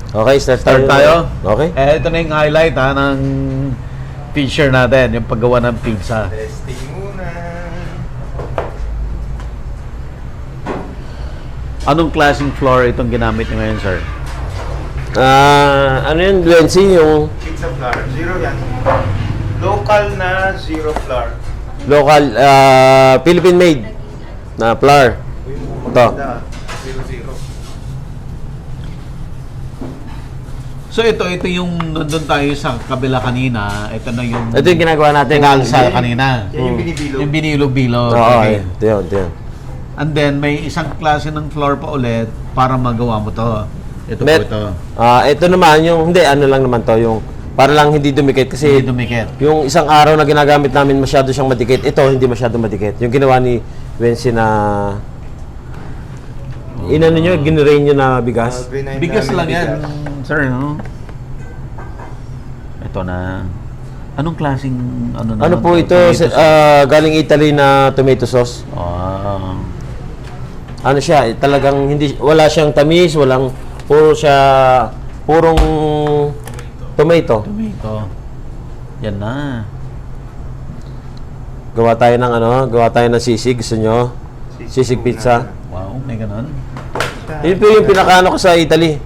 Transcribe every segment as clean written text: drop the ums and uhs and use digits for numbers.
Okay, start tayo. Okay. Ito na yung highlight ng feature natin, yung paggawa ng pizza. Testing muna. Anong klaseng floor itong ginamit nyo ngayon, sir? Ano yun, Luensi, yung Pizza flour. Zero yan. Local na zero flour. local, Philippine made na flour. Ito. Zero zero. So ito yung nandun tayo sa kabila kanina. Ito na yung Ito yung ginagawa natin. tinalsa kanina. Yan yung binibilog. Yung binilog-bilog. Oo, Okay. ito yun, ito yun. And then may isang klase ng floor pa ulit para magawa mo to. Ito po ito. Ito naman, yung, hindi, ano lang naman to, yung, para lang hindi dumikit kasi Hindi dumikit. yung isang araw na ginagamit namin masyado siyang madikit. Ito, hindi masyado madikit. Yung ginawa ni Wensi na, inano nyo, ginirain nyo na bigas. Bigas lang yan, sir, no? Ito na. Anong klaseng ano na? Ano po ito, tomato sauce? galing Italy na tomato sauce. Ano siya, talagang hindi, wala siyang tamis, walang, purong tomato. Tomato. Yan na. Gawa tayo ng sisig, gusto nyo? Sisig pizza. Wow, may ganun. Yun po yung pinaka-ano ko sa Italy.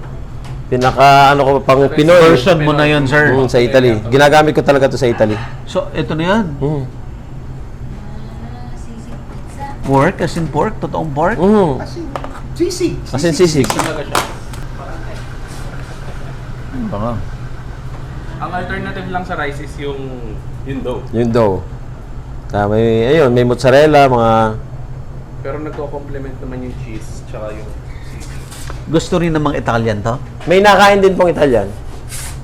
Pinaka-ano ko pang Pinoy. Version mo na yun, sir. Sa Italy. Ginagamit ko talaga to sa Italy. So, ito na yan. Pork, as in pork? Totoong pork? Sisig. As in sisig. Baka. Ang alternative lang sa rice is yung dough. Yung dough. May mozzarella, mga... Pero nagko-complement naman yung cheese tsaka yung sisig. Gusto rin namang Italian to? May nakain din pong Italian.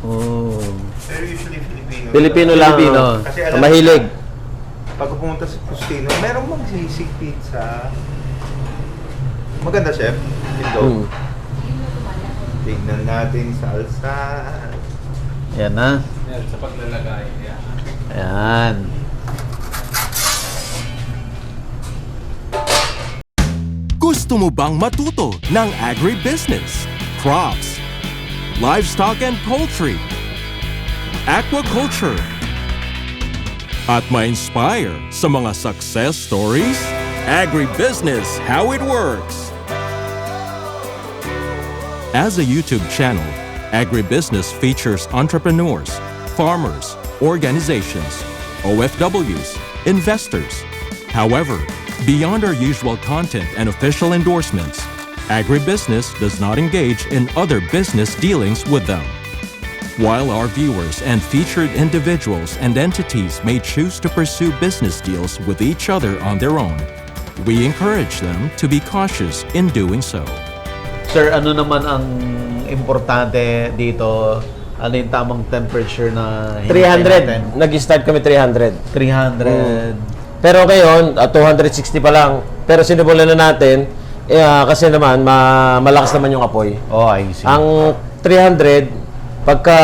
Oh. Pero usually Filipino. Filipino lang. Filipino. Kasi alam Mahilig. Pag pumunta sa Custino, meron bang sisig pizza? Maganda, chef. Yung dough. Tignan natin sa alsa. Yan na. Yan, sa paglalagay. Yeah. Ayan. Gusto mo bang matuto ng agribusiness, crops, livestock and poultry, aquaculture, at ma-inspire sa mga success stories? Agribusiness, how it works! As a YouTube channel, Agribusiness features entrepreneurs, farmers, organizations, OFWs, investors. However, beyond our usual content and official endorsements, Agribusiness does not engage in other business dealings with them. While our viewers and featured individuals and entities may choose to pursue business deals with each other on their own, we encourage them to be cautious in doing so. Sir, ano naman ang importante dito? Ano yung tamang temperature na hinihintay natin? 300. Nag-start kami 300. 300. Pero ngayon, 260 pa lang. Pero sinubulan na natin, kasi naman, malakas naman yung apoy. Oh, I see. Ang 300, pagka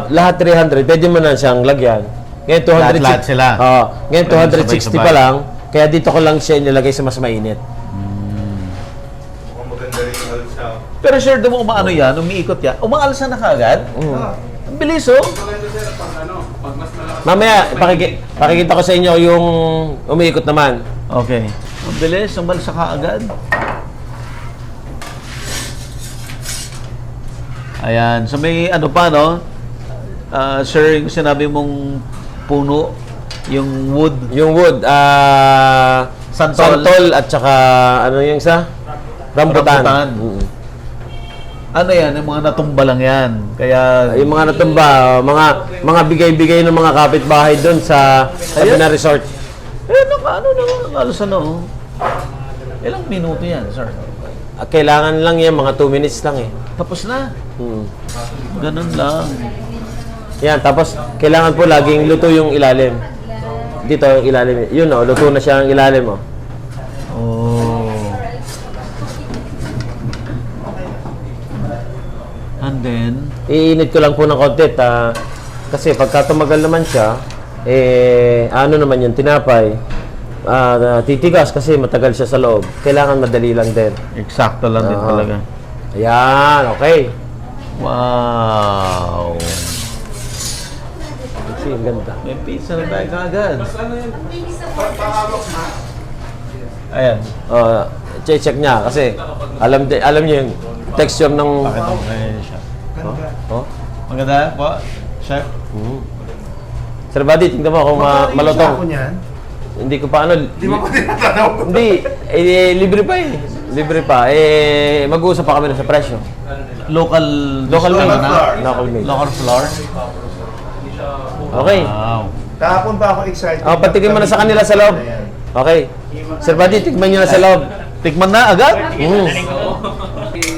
lahat 300, pwede mo na siyang lagyan. Ngayon, 260. Lahat sila. Ngayon, 260 pa lang. Kaya dito ko lang siya nilagay sa mas mainit. Mukhang maganda rin yung alsa. Pero sir, di mo umaano yan, umiikot yan. Umaalsa na kaagad? Ang bilis, oh. Maganda sir, pag mas malakas. Mamaya, pakikita ko sa inyo yung umiikot naman. Okay. Ang bilis, umalsa ka agad. Ayan. So may ano pa, no? Sir, yung sinabi mong puno, yung wood. Yung wood, Santol. santol at saka, ano yung isa? Rambutan. Rambutan. Ano yan? Yung mga natumba lang yan. Kaya... Yung mga natumba, mga bigay-bigay ng mga kapitbahay doon sa tabi na resort. Alos ano? Ilang minuto yan, sir? Kailangan lang yan, mga 2 minutes lang eh. Tapos na. Ganun lang. Yan, tapos kailangan po laging luto yung ilalim. Dito yung ilalim. Yun o, luto na siya ang ilalim o. Oh. And then, Iinit ko lang po ng konti. Kasi pagka tumagal naman siya, ano naman yung tinapay, titigas kasi matagal siya sa loob. Kailangan madali lang din. eksakto lang din Oo. talaga. Ayan, okay. Wow! Kasi ang ganda. May pizza na tayo kaagad. Ano yun? Ayan. Check niya kasi alam niyo yung texture ng... Pakita mo ngayon siya. Oh? Maganda po, chef. Sir Buddy, tingnan mo kung malutong. Hindi ko pa ano... Hindi mo pa tinatanaw. Hindi. Libre pa eh. Libre pa. Mag-uusap pa kami na sa presyo. Local made. na? Local made. Local flour? Okay. Wow. Kahapon pa ako excited. Patikin mo na sa kanila sa loob. Okay. Sir Buddy, tikman nyo na sa loob. Tikman na agad?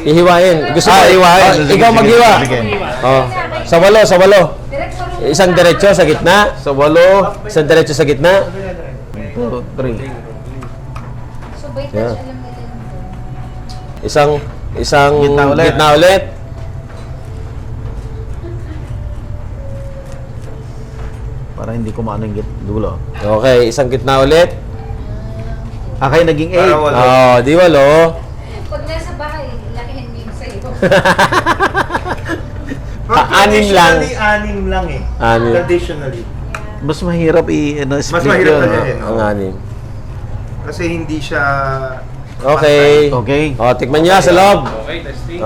Ihiwain. Gusto mo? Ihiwain. Sige, Ikaw sige, maghiwa. sige. Sa walo. Isang diretso sa gitna. Sa 8. Isang diretso sa gitna. 2, 3. So, wait, Yeah. alam nila. Isang Gitna ulit. Para hindi kumano yung dulo. Okay, isang gitna ulit. Kayo naging 8. Para wala. Di walo. Pag nasa bahay, lakihin mo yung sa'yo. Anim lang. Anim lang eh. Anim. Traditionally. Mas mahirap Mas split mahirap yun. na yan. Ang anim. Kasi hindi siya... Okay. Okay. Tikman niya sa loob. Okay, testing.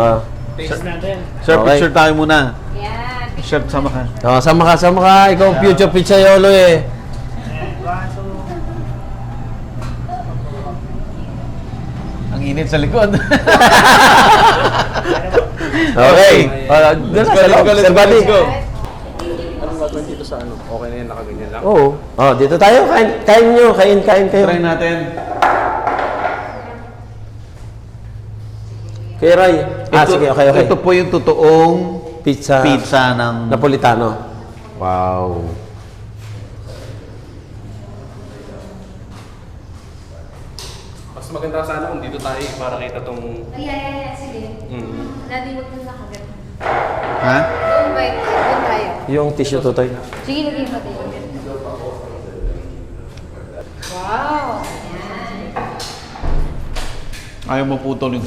Taste natin. Sir, Okay. picture tayo muna. Yan. Chef, sama ka. Sama ka. Ikaw, future pizzaiolo eh. Ang init sa likod. Okay. Doon na sa loob. Sir Buddy. Anong gagawin dito sa ano? Okay na yan, nakaganyan lang. Oo. Dito tayo. Kain nyo. Kain kayo. Try natin. Kay Ray. Sige. Okay. Ito po yung totoong Pizza ng... Napolitano. Wow. Mas maganda sana kung dito tayo para kita tong... Ayan. Sige. Daddy, huwag kang nakagat. Ha? Doon tayo. Yung tissue tutoy. Sige, lagyan mo tayo. Wow! Yan. Ayaw mo putol yung...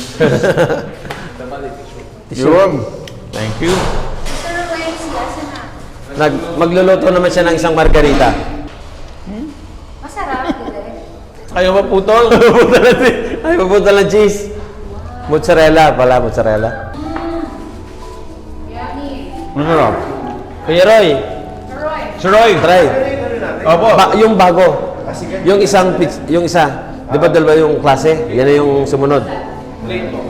Tissue. Thank you. Mr. Reyes, asan na? Magluluto naman siya ng isang margarita. Masarap, hindi. Ayaw mo putol? Ay, pupunta ng cheese. Mozzarella mozzarella. Yummy. Masarap. Kuya Roy, Roy. Sir Roy. try. Opo. Yung bago. Yung yung isa. Di ba dalawa yung klase? Yan na yung sumunod. Plate po.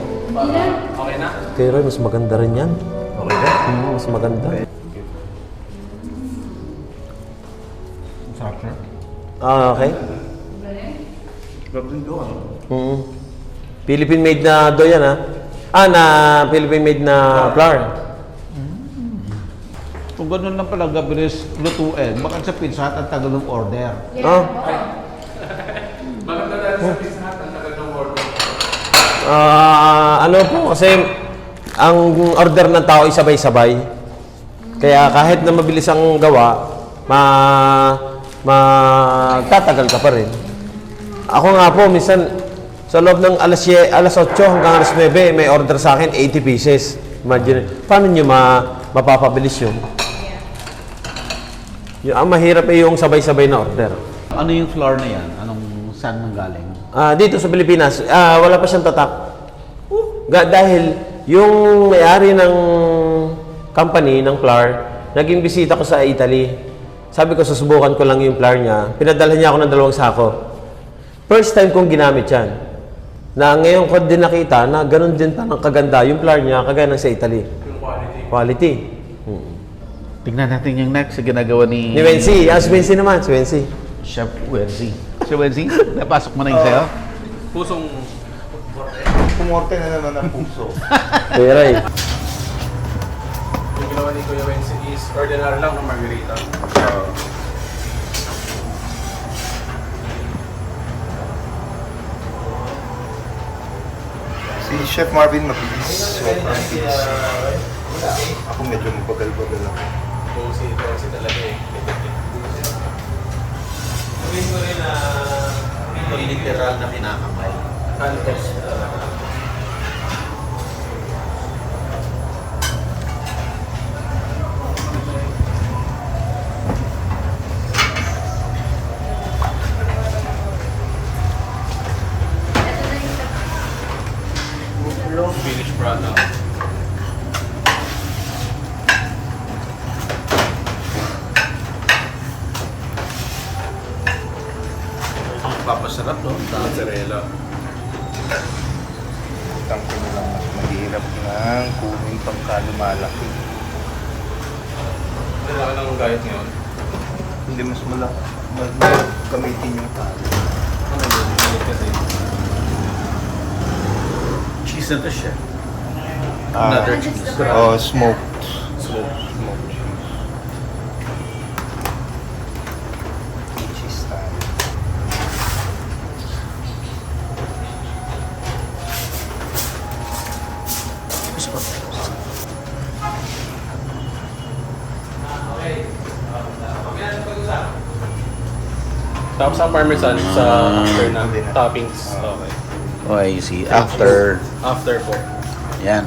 Okay na? Kuya Roy, mas maganda rin yan. Okay ba? Mas maganda. Masarap, sir. Okay. Philippine made na dough yan, ha? Philippine made na flour. Kung ganun lang pala gabilis lutuin, bakit sa Pizza Hut ang tagal ng order? Oh. Maganda dahil sa Pizza Hut, ang tagal ng order. Ano po, kasi ang order ng tao ay sabay-sabay. Kaya kahit na mabilis ang gawa, magtatagal ka pa rin. Ako nga po, minsan, sa loob ng alas 8 hanggang alas 9, may order sa akin, 80 pieces. Imagine, paano nyo mapapabilis yun? Ang mahirap ay yung sabay-sabay na order. Ano yung flour na yan? Saan nanggaling? Dito sa Pilipinas, wala pa siyang tatak. Dahil yung may-ari ng company, ng flour, naging bisita ko sa Italy. Sabi ko, susubukan ko lang yung flour niya. Pinadala niya ako ng 2 sako. First time kong ginamit yan. Na ngayon ko din nakita na ganun din pa ng kaganda yung flour niya, kagaya ng sa Italy. Yung quality. Quality. Tingnan natin yung next sa ginagawa ni... Ni Wency. Si Wency naman. Si Wency. Chef Wency. Sir Wency, napasok mo na yung sayo? Pusong... Kumorte na naman ang puso. Pero Yung ginawa ni Kuya Wency is ordinary lang ng margarita. Si Chef Marvin mabilis. Sobrang bilis. Ako medyo mabagal-bagal ako. Dosi talaga eh. Sabihin ko rin na literal na kinakamay. Antos. Sarap, no? Mozzarella. Ang kanilang mas mahirap ng kunin pagka lumalaki. Malaki lang ang gayat ngayon. Hindi mas malaki. Mas gamitin yung tali. Ano yun? Kasi Cheese na to siya. Another cheese. Oh, smoked. smoke. Smoked cheese. Cheese tayo. Tapos ang parmesan sa after na toppings. Okay. Okay, you see. After, After po. yan.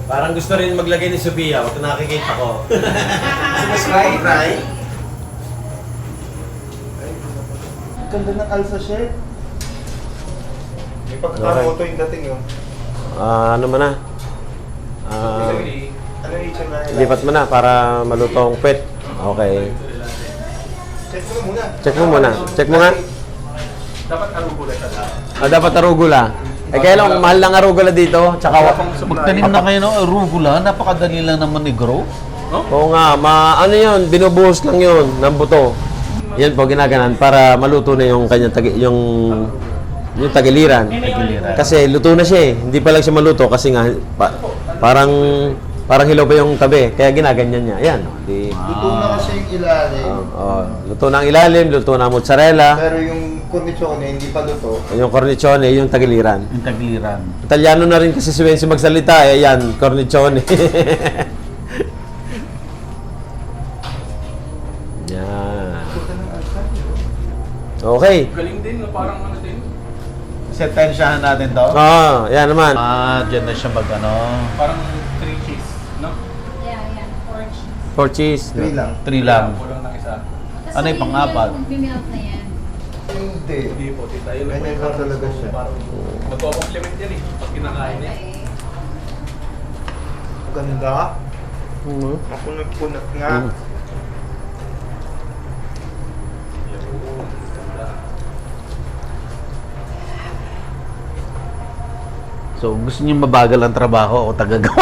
Parang gusto rin maglagay ni Sophia, wag nakikita ko. Ganda ng alsa, chef. May pagkakamoto yung dating yun. Ano mo na? Usually, Ano yung itsura nila? Lipat mo na para malutong pet. Okay. Check mo muna. Check mo muna. Check mo nga. dapat arugula siya lahat. Dapat arugula. Eh kaya lang, mahal ng arugula dito. Tsaka Magtanim na kayo ng arugula, napakadali lang naman i-grow. Oo nga, ano yun, binubuhos lang yun ng buto. Yan po, ginaganan para maluto na yung kanyang yung tagiliran. Kasi luto na siya eh. Hindi pa lang siya maluto kasi nga parang hilaw pa yung tabi. Kaya ginaganyan niya. Ayan. Luto na kasi yung ilalim. Luto na ang ilalim, luto na ang mozzarella. Pero yung cornicione hindi pa luto. Yung cornicione, yung tagiliran. Yung tagliran. Italiano na rin kasi si Wency magsalita. Eh, yan, cornicione. Yan. Okay. Galing din, no? Parang ano din. Setensyahan natin to. Yan naman. Dyan na siya mag ano. Parang 3 cheese, no? Yeah, yeah. 4 cheese. For cheese. 3 lang. 3 lang. Kulang na isa. Ano yung pang-apat? Bimilk na yan. Hindi. Hindi po, tita. Yun Ganyan po, lang talaga siya. Parang magko-compliment yan eh. Pag kinakain eh. Okay. Ganda. Mhm. Makunat-kunat nga. Mm. So, gusto niyo mabagal ang trabaho o tagagawa?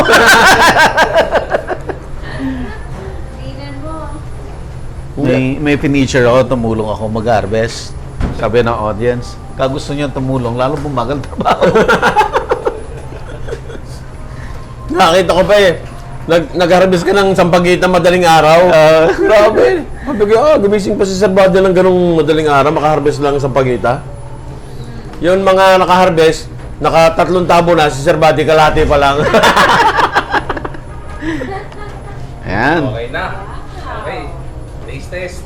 Tingnan mo. may finisher ako, tumulong ako mag-harvest. Sabi ng audience, kagusto niyo tumulong, lalo bumagal trabaho. Nakita ko pa eh. Nag-harvest ka ng sampagita madaling araw. Grabe. Sabi ko, gumising pa si Sir Bado ng ganung madaling araw, makaharvest lang ng sampagita. Yun mga nakaharvest, naka-3 tabo na, si Sir Bado kalahati pa lang. Ayan. Okay na. Okay. Taste test.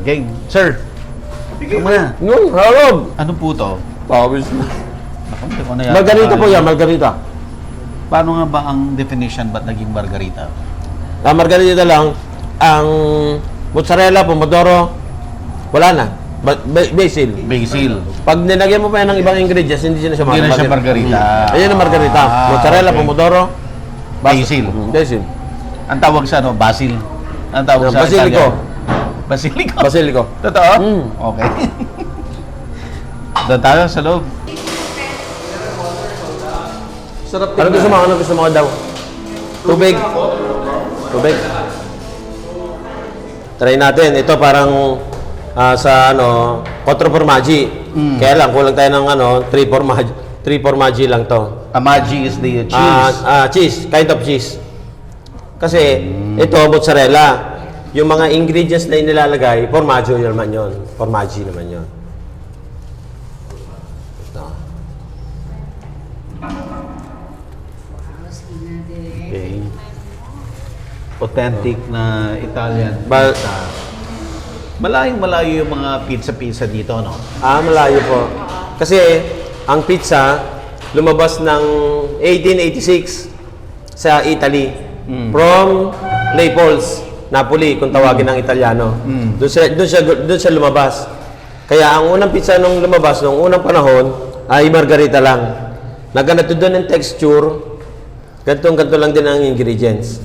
Okay, sir. Ikaw muna. Nung, harap. Ano po to? Pawis na. Naku, hindi ko na yata Margarita po kaya. yan, margarita. Paano nga ba ang definition ba't naging margarita? Margarita lang, ang mozzarella, pomodoro, wala na. Basil. Basil. Pag nilagyan mo pa yan ng ibang ingredients, hindi na siya Hindi na siya margarita. Ayan ang margarita. Mozzarella, okay. pomodoro, Basil. basil. Ang tawag sa ano? Basil. Ang tawag sa Basilico. Italian? Basilico. Basilico. Totoo? Mm. Okay. Doon tayo sa loob. Sarap. Ano gusto mo? Ano gusto mo daw? Tubig. Tubig. Try natin. Ito parang sa 4 formaggi. Kaya lang, kulang tayo ng 3 formaggi. 3 formaggi lang to. Tamaji is the cheese. Cheese. Kind of cheese. Kasi ito, mozzarella. Yung mga ingredients na inilalagay, formaggio naman yun. Formaggi naman yun. Ito. Okay. Authentic na Italian Ba- pizza. Malayong-malayo yung mga pizza-pizza dito, no? Malayo po. Kasi ang pizza lumabas ng 1886 sa Italy. From Naples, Napoli kung tawagin ng Italiano. Doon siya lumabas. Kaya ang unang pizza nung lumabas nung unang panahon ay margarita lang. Naganito doon ng texture. Ganto lang din ang ingredients.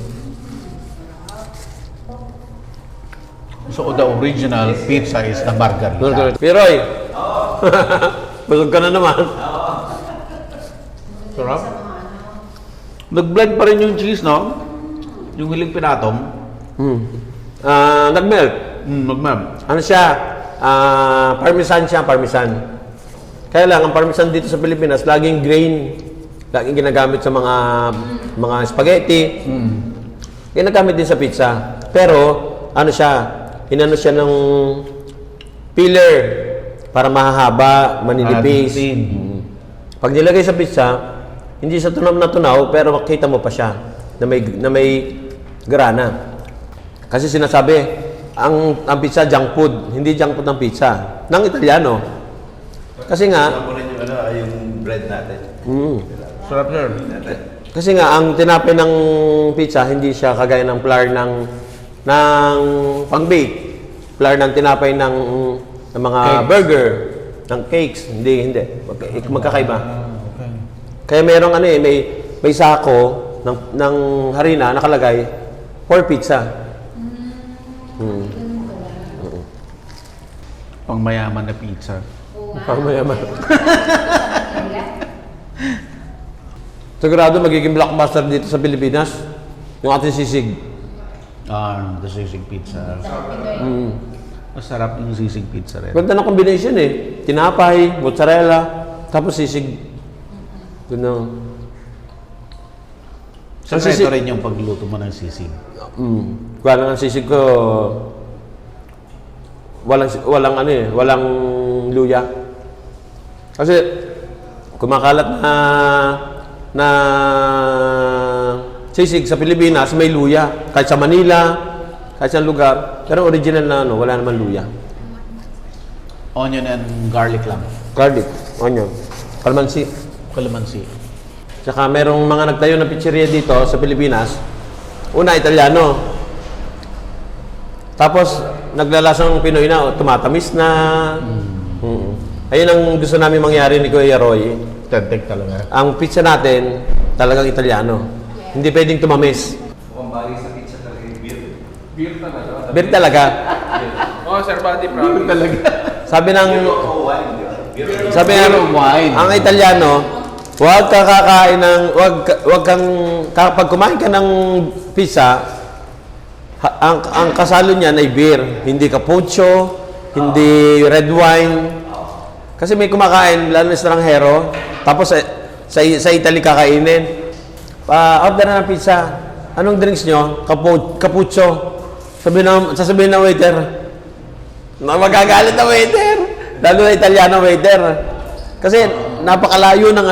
So, the original pizza is the margarita. Piroy! Busog ka na naman. Sarap. Nag-blend pa rin yung cheese, no? Yung hiling pinatong. Nag-melt. Nag-ma'am. Ano siya? Parmesan siya, parmesan. Kaya lang, ang parmesan dito sa Pilipinas, laging grain. Laging ginagamit sa mga spaghetti. Ginagamit din sa pizza. Pero, ano siya? Inano siya ng peeler para mahahaba, maninipis. Pag nilagay sa pizza, hindi siya tunaw na tunaw, pero makita mo pa siya na may grana. Kasi sinasabi, ang pizza junk food, hindi junk food ng pizza. Ng Italiano. Kasi nga, yung bread natin. Sarap, sir. kasi nga ang tinapay ng pizza hindi siya kagaya ng flour ng pang-bake. Flour ng tinapay ng mga Cakes. burger, ng cakes, hindi. Magkakaiba. Kaya merong may sako ng harina nakalagay for pizza. Pang mayaman na pizza. Pang mayaman. Sigurado magiging blockbuster dito sa Pilipinas yung ating sisig. The sisig pizza. Masarap yung sisig pizza rin. Ganda ng combination eh. Tinapay, mozzarella, tapos sisig. Ganda. Sekreto rin yung pagluto mo ng sisig. Kaya ng sisig ko, walang luya. Kasi kumakalat na sisig sa Pilipinas may luya. Kahit sa Manila, kahit sa lugar. Pero original na wala naman luya. Onion and garlic lang. Garlic, onion, calamansi. Calamansi. Tsaka merong mga nagtayo ng pizzeria dito sa Pilipinas. Una, Italiano. Tapos, naglalasang Pinoy na, tumatamis na. Ayun ang gusto namin mangyari ni Kuya Roy. Tentek talaga. Ang pizza natin, talagang Italiano. Hindi pwedeng tumamis. Beer talaga. Beer talaga. Oh, Sir Buddy, promise. Sabi ng wine. ang Italiano, huwag ka kakain ng huwag kang kapag kumain ka ng pizza, ang kasalo niyan ay beer, hindi cappuccino, hindi red wine. Kasi may kumakain lalo na estranghero, tapos sa Italy kakainin. Order na ng pizza. Anong drinks nyo? Cappuccino. Sasabihin ng waiter, magagalit na waiter. Lalo na Italiano waiter. Kasi napakalayo ng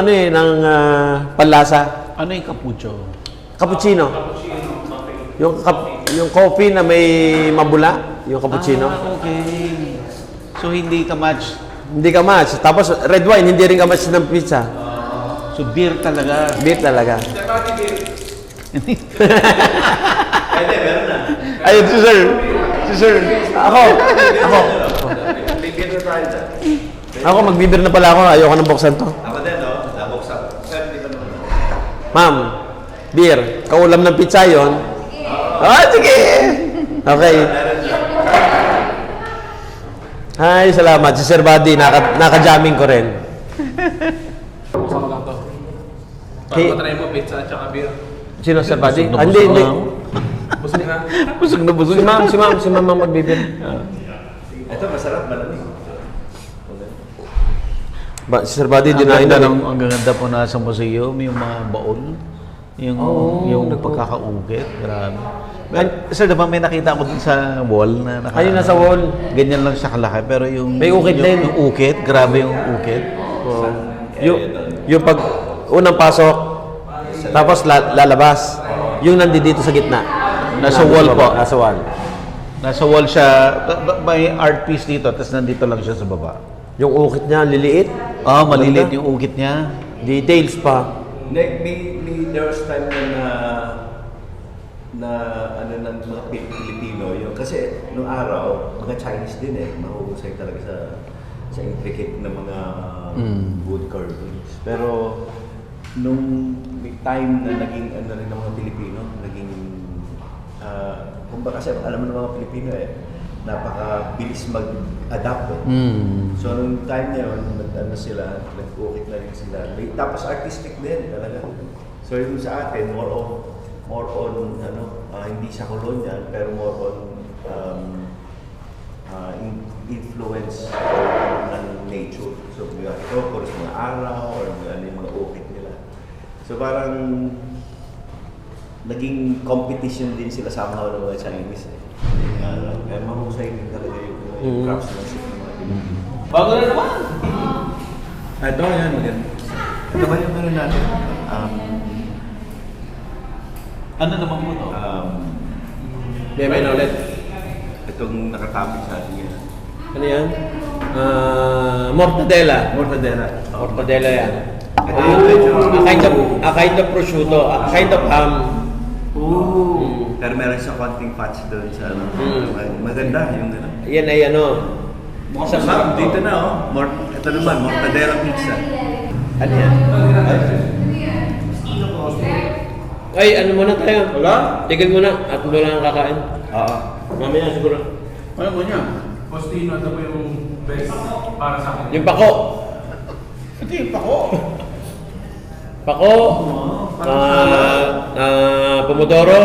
panlasa. Ano yung cappuccino? Cappuccino. Yung coffee na may mabula, yung cappuccino. Okay. So, hindi ka match. Hindi ka match. Tapos red wine, hindi rin ka match ng pizza. So, beer talaga. Beer talaga. Sir Buddy, beer. Ayun, si sir. Si sir. Ako. Ako, magbibir na pala ako. Ayoko nang buksan to. Ako din, no? Nabuksan. Sir, di ba naman? Ma'am, beer. Kaulam ng pizza yon. Sige. Okay. Hi, salamat. Si Sir Buddy, naka-jamming ko rin. Buksan mo lang to. Para Okay. matry mo pizza at saka beer. Sino, Sir Buddy? Busog na Hindi, busog hindi. na ako. Busog na. Busog na busog. Si ma'am ang magbibir. Ito, masarap, malamig. Si Sir Buddy, Ang dinahin ganda, na ang ganda po na sa museum, yung mga baon, yung pagkakaugit, grabe. Sir, diba may nakita ko dun sa wall na Ayun, nasa wall. Ganyan lang siya kalaki, pero yung... May ukit din. Yung ukit, grabe yung ukit. Yung pag unang pasok, tapos lalabas. Yung nandito sa gitna. Nasa wall po. Nasa wall. Nasa wall siya, may art piece dito, tapos nandito lang siya sa baba. Yung ukit niya, liliit. Maliliit Ganda. yung ukit niya. Details pa. There was time na ano ng mga Pilipino yung kasi nung araw mga Chinese din mahuhusay talaga sa intricate na mga wood carvings, pero nung may time na naging ano rin ng mga Pilipino naging kumbaga kasi alam mo ng mga Pilipino napakabilis mag-adapt eh. So nung time na yun, ano sila, nag-ukit na rin sila. Tapos artistic din talaga. So yung sa atin, more on hindi sa colonial, pero more on influence ng nature. So ito, chorus mga araw, or ano yung mga ukit nila. So parang naging competition din sila somehow ng mga Chinese eh. Kaya mahusay din talaga yung craftsmanship ng mga Pilipino. Bago na naman! Ito, yan, maganda. Ito ba yung ano natin? Ano naman mo to? May ulit. Itong nakatapik sa atin yan. Ano yan? Mortadella. Mortadella. Yan. Ito yung medyo... A kind of prosciutto, a kind of ham. Pero meron siya konting fats doon sa ano. Maganda yung ano. Yan ay ano. Sa map, dito na ito naman, mortadella pizza. Ano yan? Ay, ano muna tayo? Wala? Tigil muna at wala lang kakain. Oo. Mamaya siguro. Ano mo niya? Postino, ito po yung best para sa akin. Yung pako. Ito yung pako. Pako, pomodoro,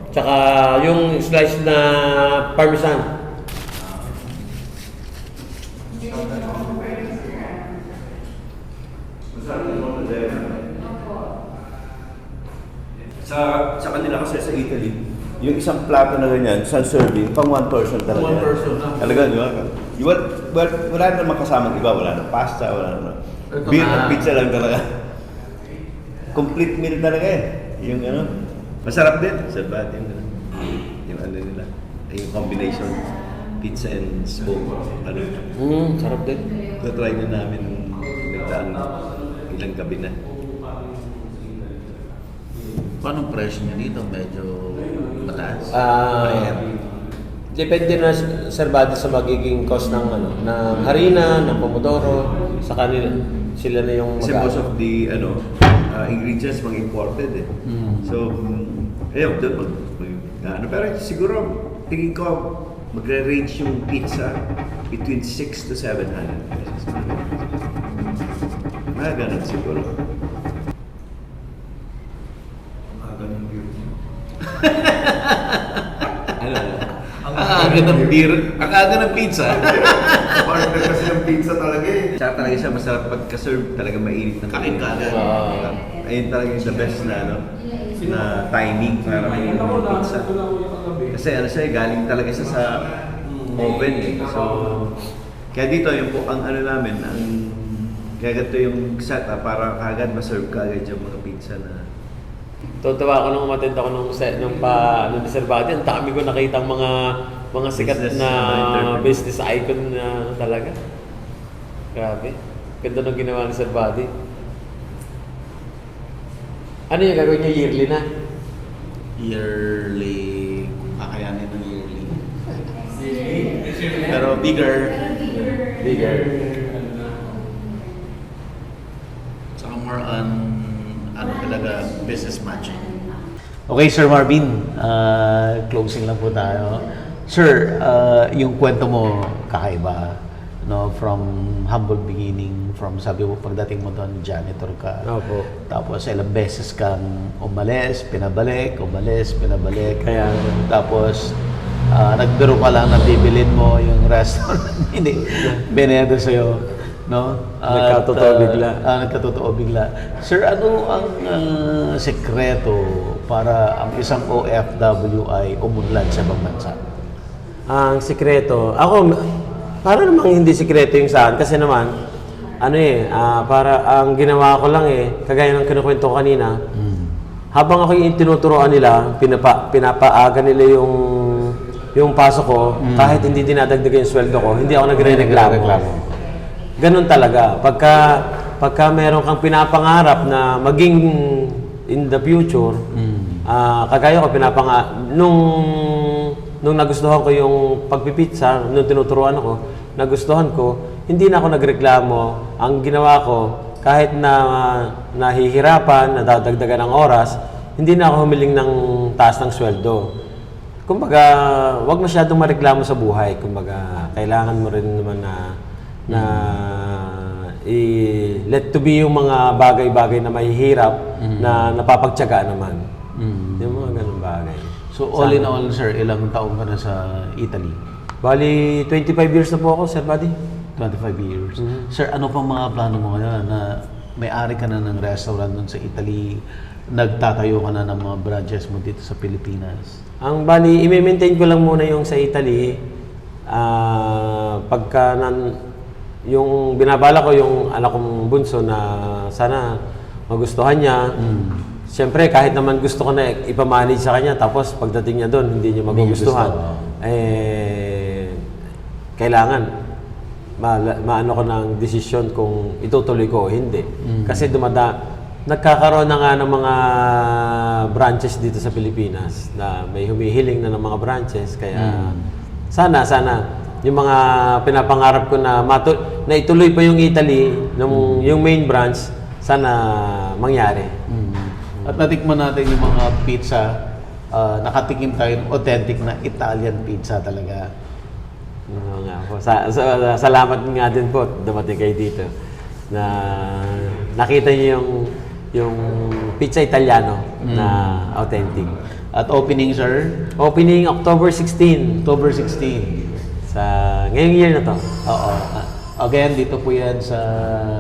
tsaka yung slice na parmesan. Sa kanila kasi sa Italy, yung isang plato na ganyan, isang serving, pang one person talaga. One person na. Talaga, di ba? Wala naman kasamang iba, wala na pasta, wala na. Ito Beer na. at pizza lang talaga. Complete meal talaga eh. Yung ano, masarap din. Sarap din. Yung ano nila, yung combination, pizza and smoke. Ano, Sarap din. try na namin nagdaan ilang gabi na. Paano presyo niya dito? Medyo mataas? Depende na Sir Buddy sa magiging cost ng ano, ng harina, ng pomodoro, sa kanila. Sila na yung Kasi most of the ingredients mga imported eh. So, ayun, doon pero siguro tingin ko magre-range yung pizza between 6 to 700 pesos. Mga ganun siguro. Ganun yun. Ang aga ng beer, ang aga ng pizza. Partner kasi ng pizza talaga eh. Tsaka talaga siya masarap pagka-serve, talaga mainit na Kain ka agad. Ayun talaga yung the best na na timing para may pizza. Kasi ano siya, galing talaga siya sa oven eh. So, kaya dito yung po, ang ano namin, kaya ganito yung setup para kagad ma-serve ka agad yung mga pizza na Tutuwa ako nung umattend ako nung ni Sir Buddy. Ang dami ko nakita mga sikat Business na na business icon na talaga. Grabe. Ganda nung ginawa ni Sir Buddy. Ano yung gagawin niya yearly na? Yearly, kakayanin ng yearly. Pero bigger. Bigger. Saka more on ano talaga, business matching. Okay, Sir Marvin, closing lang po tayo. Sir, yung kwento mo kakaiba, no? From humble beginning, from sabi mo pagdating mo doon, janitor ka. Opo. Tapos ilang beses kang umalis, pinabalik. Kaya, Tapos nagbiro ka lang na bibilin mo yung restaurant binedo sa'yo. No? Nagkatotoo bigla. Nagkatotoo bigla. Sir, ano ang sekreto para ang isang OFW ay umunlad sa ibang bansa? ang sikreto, para namang hindi sikreto yung saan, kasi naman, para ang ginawa ko lang kagaya ng kinukwento ko kanina, habang ako yung tinuturoan nila, pinapaaga nila yung pasok ko, kahit hindi dinadagdagan yung sweldo ko, hindi ako nagre-reklamo. Ganun talaga. Pagka meron kang pinapangarap na maging in the future, kagaya ko nung nagustuhan ko yung pagpipitsa, nung tinuturuan ako, nagustuhan ko, hindi na ako nagreklamo. Ang ginawa ko, kahit na nahihirapan, nadadagdagan ng oras, hindi na ako humiling ng taas ng sweldo. kumbaga, wag masyadong mareklamo sa buhay. Kumbaga, kailangan mo rin naman na let to be yung mga bagay-bagay na mahihirap na napapagtiyaga naman. Yung mga ganun bagay. So all in all, sir, ilang taon ka na sa Italy? Bali, 25 years na po ako, Sir Buddy. 25 years. Sir, ano pang mga plano mo ngayon na may-ari ka na ng restaurant doon sa Italy, nagtatayo ka na ng mga branches mo dito sa Pilipinas? Ang bali, i-maintain ko lang muna yung sa Italy. Pagka yung binabala ko yung anak kong bunso na sana magustuhan niya. Siyempre, kahit naman gusto ko na ipamanage sa kanya, tapos pagdating niya doon, hindi niya magugustuhan. Kailangan maano ko ng desisyon kung itutuloy ko o hindi. Kasi nagkakaroon na nga ng mga branches dito sa Pilipinas na may humihiling na ng mga branches. Kaya sana yung mga pinapangarap ko na ituloy pa yung Italy, yung main branch, sana mangyari. At natikman natin yung mga pizza, nakatikim tayo ng authentic na Italian pizza talaga. Oo nga po. Salamat nga din po dumating kayo dito na nakita niyo yung pizza Italiano na authentic. At opening, sir? Opening October 16 October 16. sa ngayong year na to. Oo. Again, dito po yan sa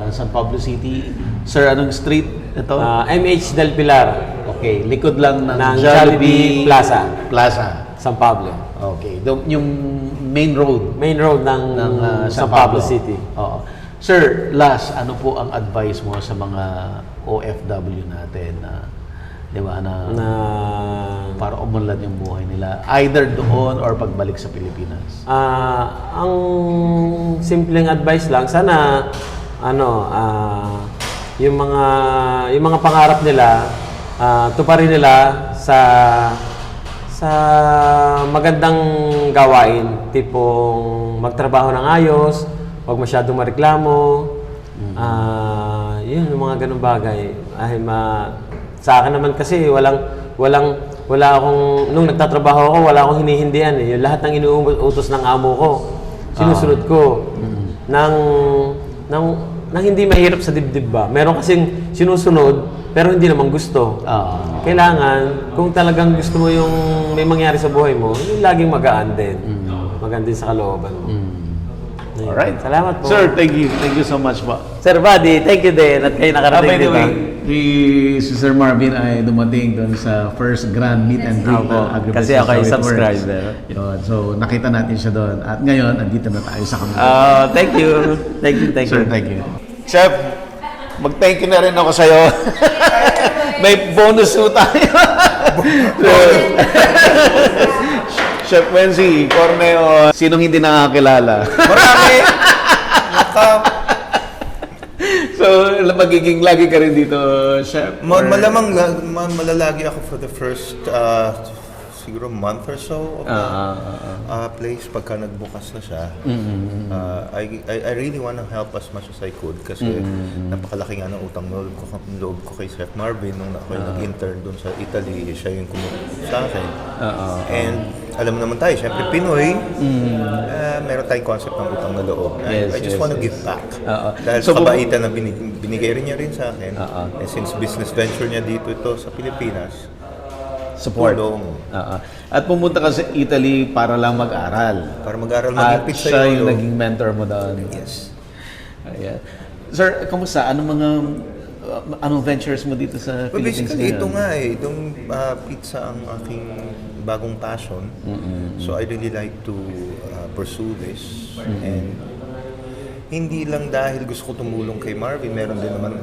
San Pablo City. Sir, anong street ito? MH Del Pilar Okay, likod lang ng Jollibee Plaza, Plaza. San Pablo. Okay, yung main road Main road ng San Pablo City. Oo. Sir, last, ano po ang advice mo sa mga OFW natin na, di ba, na para umunlad yung buhay nila, either doon or pagbalik sa Pilipinas? Ang simpleng advice lang, sana yung mga pangarap nila, tuparin nila sa magandang gawain, tipong magtrabaho ng ayos, huwag masyadong mareklamo. Yun, yung mga ganung bagay. Sa akin naman kasi wala akong, nung nagtatrabaho ako, wala akong hinihindihan eh. Yung lahat ng inuutos ng amo ko, sinusunod ko. Nang hindi mahirap sa dibdib ba. Meron kasing sinusunod, pero hindi naman gusto. Kailangan, kung talagang gusto mo yung may mangyari sa buhay mo, yung laging magaan din. Magaan din sa kalooban mo. Alright. Salamat po. Sir, thank you. Thank you so much po. Sir Buddy, thank you din at kayo nakarating By the dito. way, si Sir Marvin ay dumating doon sa first grand meet and greet Opo, ng Agribusiness kasi ako ay How It subscriber. Works. Yun. So, nakita natin siya doon. At ngayon, andito na tayo sa kamera. Thank you. Thank you. Sir, thank you. Chef, mag-thank you na rin ako sa'yo. May bonus po tayo. Chef Wency, Corneo, sinong hindi nakakilala? Marami! So, magiging lagi ka rin dito, Chef? Malamang malalagi ako for the first siguro month or so of the place pagka nagbukas na siya. I really want to help as much as I could kasi napakalaki nga ng utang loob ko kay Chef Marvin nung ako nag-intern doon sa Italy. Siya yung kumuha sa akin. And alam naman tayo, syempre Pinoy, meron tayong concept ng utang na loob. I just want to give back. Dahil sa kabaitan na binigay rin niya rin sa akin. And since business venture niya dito ito sa Pilipinas, Support. At pumunta ka sa Italy para lang mag-aral. para mag-aral At maging siya yung pizzaiolo. naging mentor mo doon. Yes. Ayan. Sir, kamusta? Anong ventures mo dito sa Well, Philippines basically, ngayon? ito nga itong pizza ang aking bagong passion. So I really like to pursue this. And hindi lang dahil gusto ko tumulong kay Marvin, meron din naman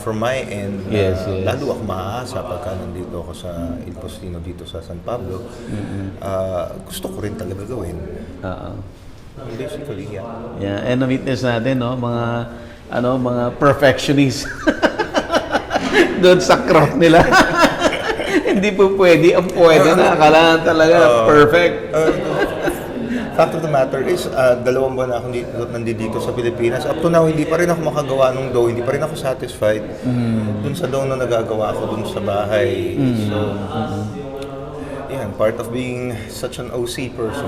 from my end, Yes. lalo ako maaasa pagka nandito ako sa Il Postino dito sa San Pablo. Gusto ko rin talaga gawin. Basically, yeah. Yeah, and na-witness natin, no, mga perfectionists doon sa craft nila. Hindi po pwede. Ang pwede na. Kailangan talaga perfect. Fact of the matter is, 2 buwan na ako nandito sa Pilipinas. Up to now, hindi pa rin ako makagawa ng dough. Hindi pa rin ako satisfied dun sa dough na nagagawa ko dun sa bahay. So, yeah, yan. Part of being such an OC person.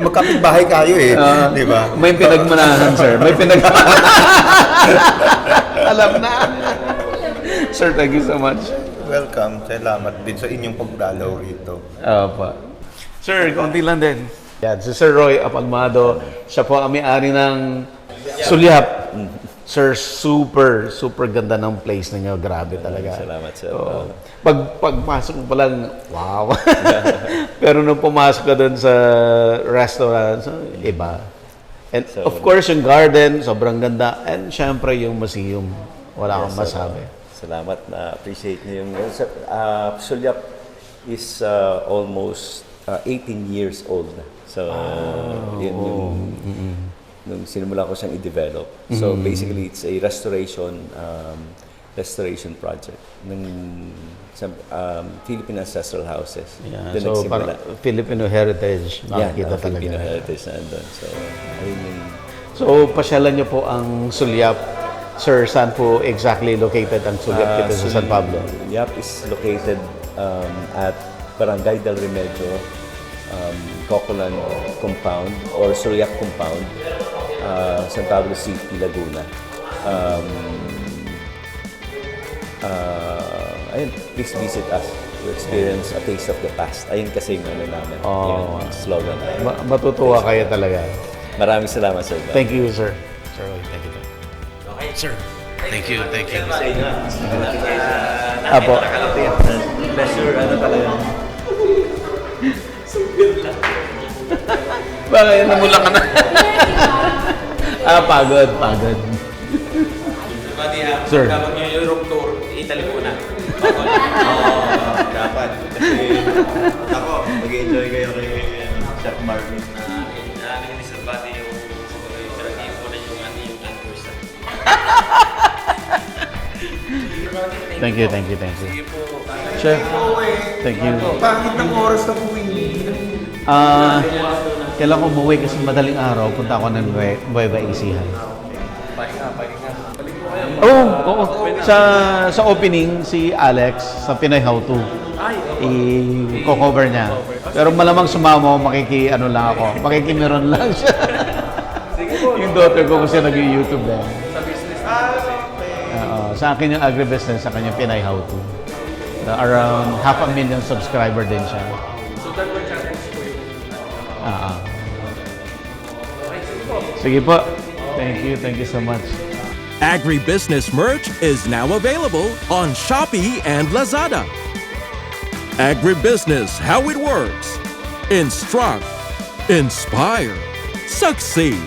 Magkapit-bahay kayo eh. Di ba? May pinagmanahan, sir. May pinagmanahan. Alam na. Sir, thank you so much. Welcome. Salamat din sa inyong pagdalaw rito. Pa. Sir, konti lang din. Yan, si Sir Roy Apalmado. Siya po ang may-ari ng Sulyap. Sir, super ganda ng place ninyo. Grabe talaga. Salamat, sir. Oo. Pagpasok mo pa lang, wow. Pero nung pumasok ka dun sa restaurant, iba. And So, of course, yung garden, sobrang ganda. And syempre, yung museum. Wala akong masabi. Salamat na appreciate niyo yung Sulyap is almost 18 years old na. So, yun yung nung sinimula ko siyang i-develop. So, basically, it's a restoration project ng Philippine Ancestral Houses. Yeah, Doon so, nagsimula. parang Filipino heritage, makikita talaga. Filipino heritage na doon. So, ayun yung So, pasyalan niyo po ang Sulyap. Sir, saan po exactly located ang Sulyap dito sa San Pablo? Sulyap is located at Barangay del Remedio, Cocolan Compound or Sulyap Compound, San Pablo City, Laguna. Ayun, please visit us to experience a taste of the past. Ayun kasi yung ano namin, yung slogan. Matutuwa kayo talaga. Maraming salamat, sir. Thank you, sir. Sir, thank you. Okay, sir. Thank you. Sa inyo. Apo. Pleasure, ano talaga. Bakit? Namula ka na. Pagod. Sir. Kapag yung Europe tour, Italy muna. Dapat. Kasi ako, mag-enjoy kayo kay Chef Marvin. Naging-disadvante yung pinag-iipunan yung anniversary. Thank you. Chef, thank you. Pangit ng oras na puwing. Kailan ko umuwi kasi madaling araw, punta ako ng Nueva Ecija. Oo. Sa opening, si Alex sa Pinoy How To. I-cover niya. Pero malamang sumama, makikimiron lang siya. Yung daughter ko kasi nag-YouTube lang. Sa business? Sa akin yung agribusiness, sa kanya Pinoy How To. Around 500,000 subscriber din siya. So, dalawa channels po yung Sige po. Thank you so much. Agribusiness merch is now available on Shopee and Lazada. Agribusiness, how it works. Instruct, inspire, succeed.